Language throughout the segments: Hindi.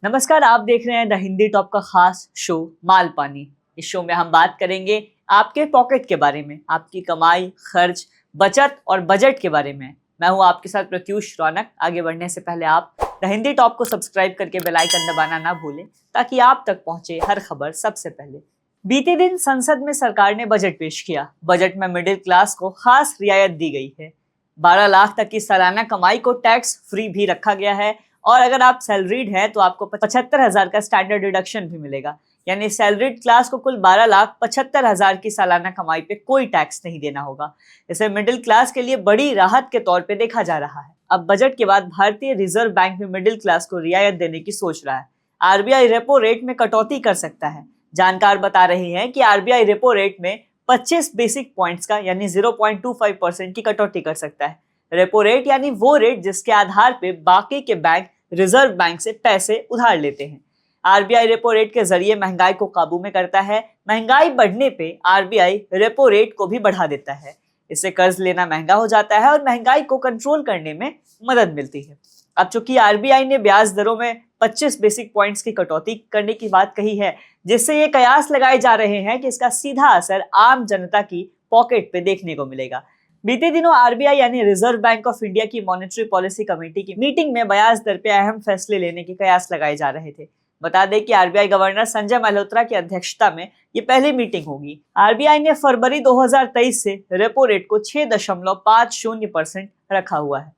नमस्कार, आप देख रहे हैं द हिंदी टॉप का खास शो माल पानी। इस शो में हम बात करेंगे आपके पॉकेट के बारे में, आपकी कमाई, खर्च, बचत और बजट के बारे में। मैं हूं आपके साथ प्रत्युष रौनक। आगे बढ़ने से पहले आप द हिंदी टॉप को सब्सक्राइब करके बेल आइकन दबाना ना भूलें ताकि आप तक पहुंचे हर खबर सबसे पहले। बीते दिन संसद में सरकार ने बजट पेश किया। बजट में मिडिल क्लास को खास रियायत दी गई है। 12 लाख तक की सालाना कमाई को टैक्स फ्री भी रखा गया है और अगर आप सैलरीड हैं तो आपको 75,000 का स्टैंडर्ड डिडक्शन भी मिलेगा। यानी सैलरीड क्लास को कुल 12,75,000 की सालाना कमाई पे कोई टैक्स नहीं देना होगा। इसे मिडिल क्लास के लिए बड़ी राहत के तौर पे देखा जा रहा है। अब बजट के बाद भारतीय रिजर्व बैंक भी मिडिल क्लास को रियायत देने की सोच रहा है। आरबीआई रेपो रेट में कटौती कर सकता है। जानकार बता रहे हैं कि आरबीआई रेपो रेट में 25 बेसिक पॉइंट्स का यानी 0.25% की कटौती कर सकता है। रेपो रेट यानी वो रेट जिसके आधार पे बाकी के बैंक रिजर्व बैंक से पैसे उधार लेते हैं। आरबीआई रेपो रेट के जरिए महंगाई को काबू में करता है। महंगाई बढ़ने पे आरबीआई रेपो रेट को भी बढ़ा देता है। इससे कर्ज लेना महंगा हो जाता है और महंगाई को कंट्रोल करने में मदद मिलती है। अब चूंकि आरबीआई ने ब्याज दरों में 25 बेसिक पॉइंट्स की कटौती करने की बात कही है, जिससे ये कयास लगाए जा रहे हैं कि इसका सीधा असर आम जनता की पॉकेट पे देखने को मिलेगा। बीते दिनों आरबीआई यानी रिजर्व बैंक ऑफ इंडिया की मॉनेटरी पॉलिसी कमेटी की मीटिंग में ब्याज दर पे अहम फैसले लेने के कयास लगाए जा रहे थे। बता दें कि आरबीआई गवर्नर संजय मल्होत्रा की अध्यक्षता में ये पहली मीटिंग होगी। आरबीआई ने फरवरी 2023 से रेपो रेट को 6.50% रखा हुआ है।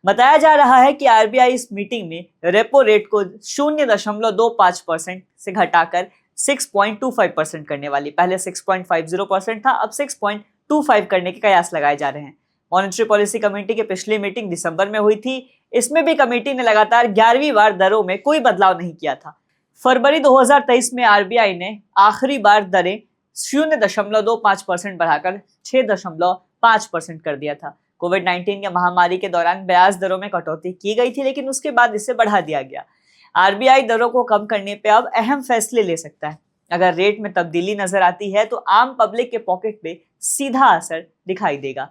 बताया जा रहा है कि आरबीआई इस मीटिंग में रेपो रेट को 0.25% से घटाकर 6.25% करने वाली। पहले 6.50% था, अब 6.25 करने के कयास लगाए जा रहे हैं। मॉनेटरी पॉलिसी कमेटी की पिछली मीटिंग दिसंबर में हुई थी। इसमें भी कमेटी ने लगातार 11वीं बार दरों में कोई बदलाव नहीं किया था। फरवरी 2023 में आरबीआई ने आखिरी बार दरें 0.25% बढ़ाकर 6.5% कर दिया था। कोविड-19 के महामारी के दौरान ब्याज दरों में कटौती की गई थी, लेकिन उसके बाद इसे बढ़ा दिया गया। आरबीआई दरों को कम करने पे अब अहम फैसले ले सकता है। अगर रेट में तब्दीली नजर आती है तो आम पब्लिक के पॉकेट पे सीधा असर दिखाई देगा।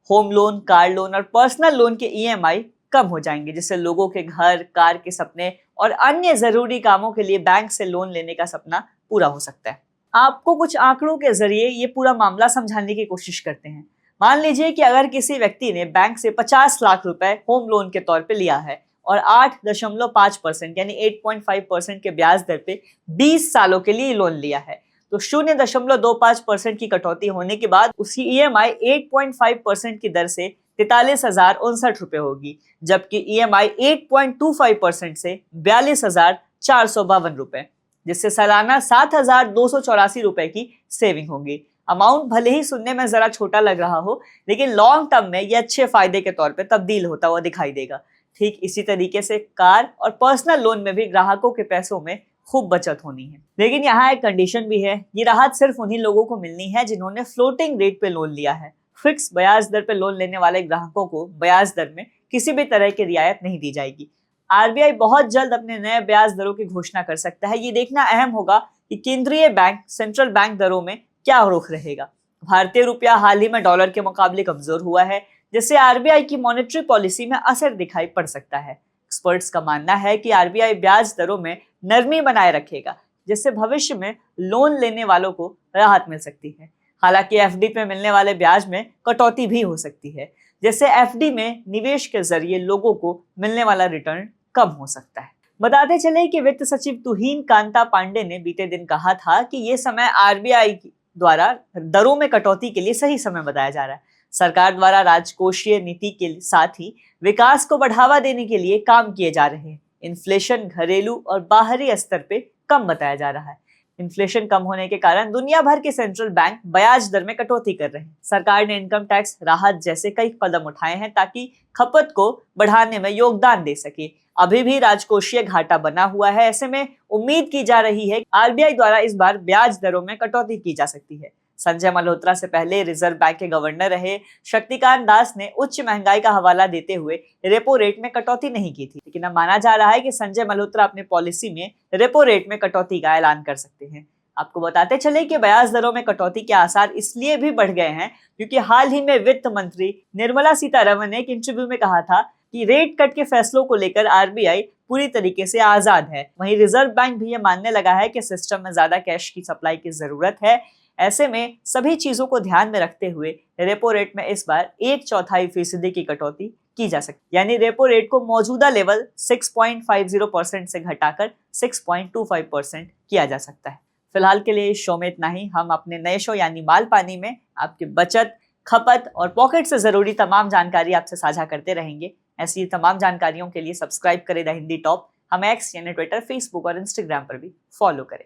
होम लोन, कार लोन और पर्सनल लोन के ईएमआई कम हो जाएंगे, जिससे लोगों के घर, कार के सपने और अन्य जरूरी कामों के लिए बैंक से लोन लेने का सपना पूरा हो सकता है। आपको कुछ आंकड़ों के जरिए ये पूरा मामला समझाने की कोशिश करते हैं। मान लीजिए कि अगर किसी व्यक्ति ने बैंक से 50 लाख रुपए होम लोन के तौर पे लिया है और 8.5% यानी 8.5% के ब्याज दर पे 20 सालों के लिए लोन लिया है, तो 0.25% की कटौती होने के बाद उसकी ईएमआई 8.5% की दर से 43,059 रुपए होगी, जबकि ईएमआई 8.25% से 42,452 रुपए, जिससे सालाना 7,284 रुपए की सेविंग होगी। अमाउंट भले ही सुनने में जरा छोटा लग रहा हो, लेकिन लॉन्ग टर्म में यह अच्छे फायदे के तौर पे तब्दील होता हुआ दिखाई देगा। ठीक इसी तरीके से कार और पर्सनल लोन में भी ग्राहकों के पैसों में खूब बचत होनी है। लेकिन यहाँ एक कंडीशन भी है। ये राहत सिर्फ उन्हीं लोगों को मिलनी है जिन्होंने फ्लोटिंग रेट पे लोन लिया है। फिक्स ब्याज दर पे लोन लेने वाले ग्राहकों को ब्याज दर में किसी भी तरह की रियायत नहीं दी जाएगी। आरबीआई बहुत जल्द अपने नए ब्याज दरों की घोषणा कर सकता है। ये देखना अहम होगा कि केंद्रीय बैंक, सेंट्रल बैंक दरों में क्या रुख रहेगा। भारतीय रुपया हाल ही में डॉलर के मुकाबले कमजोर हुआ है, जिससे आरबीआई की मॉनेटरी पॉलिसी में असर दिखाई पड़ सकता है। एक्सपर्ट्स का मानना है कि आरबीआई ब्याज दरों में नरमी बनाए रखेगा, जिससे भविष्य में लोन लेने वालों को राहत मिल सकती है। हालांकि एफडी पे मिलने वाले ब्याज में कटौती भी हो सकती है, जिससे एफडी में निवेश के जरिए लोगों को मिलने वाला रिटर्न कम हो सकता है। बताते चले कि वित्त सचिव तुहिन कांता पांडे ने बीते दिन कहा था कि ये समय आरबीआई द्वारा दरों में कटौती के लिए सही समय बताया जा रहा है। सरकार द्वारा राजकोषीय नीति के साथ ही विकास को बढ़ावा देने के लिए काम किए जा रहे हैं। इन्फ्लेशन घरेलू और बाहरी स्तर पे कम बताया जा रहा है। इन्फ्लेशन कम होने के कारण दुनिया भर के सेंट्रल बैंक ब्याज दर में कटौती कर रहे हैं। सरकार ने इनकम टैक्स राहत जैसे कई कदम उठाए हैं ताकि खपत को बढ़ाने में योगदान दे सके। अभी भी राजकोषीय घाटा बना हुआ है। ऐसे में उम्मीद की जा रही है कि आरबीआई द्वारा इस बार ब्याज दरों में कटौती की जा सकती है। संजय मल्होत्रा से पहले रिजर्व बैंक के गवर्नर रहे शक्तिकांत दास ने उच्च महंगाई का हवाला देते हुए रेपो रेट में कटौती नहीं की थी, लेकिन अब माना जा रहा है कि संजय मल्होत्रा अपने पॉलिसी में रेपो रेट में कटौती का ऐलान कर सकते हैं। आपको बताते चले कि ब्याज दरों में कटौती के आसार इसलिए भी बढ़ गए हैं क्योंकि हाल ही में वित्त मंत्री निर्मला सीतारमण ने एक इंटरव्यू में कहा था कि रेट कट के फैसलों को लेकर आरबीआई पूरी तरीके से आजाद है। वहीं रिजर्व बैंक भी ये मानने लगा है कि सिस्टम में ज्यादा कैश की सप्लाई की जरूरत है। ऐसे में सभी चीजों को ध्यान में रखते हुए रेपो रेट में इस बार 1/4% की कटौती की जा सकती है, यानी रेपो रेट को मौजूदा लेवल 6.50% से घटाकर 6.25% किया जा सकता है। फिलहाल के लिए इस शो में इतना ही। हम अपने नए शो यानी माल पानी में आपकी बचत, खपत और पॉकेट से जरूरी तमाम जानकारी आपसे साझा करते रहेंगे। ऐसी तमाम जानकारियों के लिए सब्सक्राइब करें द हिंदी टॉप। हमें एक्स यानी ट्विटर, फेसबुक और इंस्टाग्राम पर भी फॉलो करें।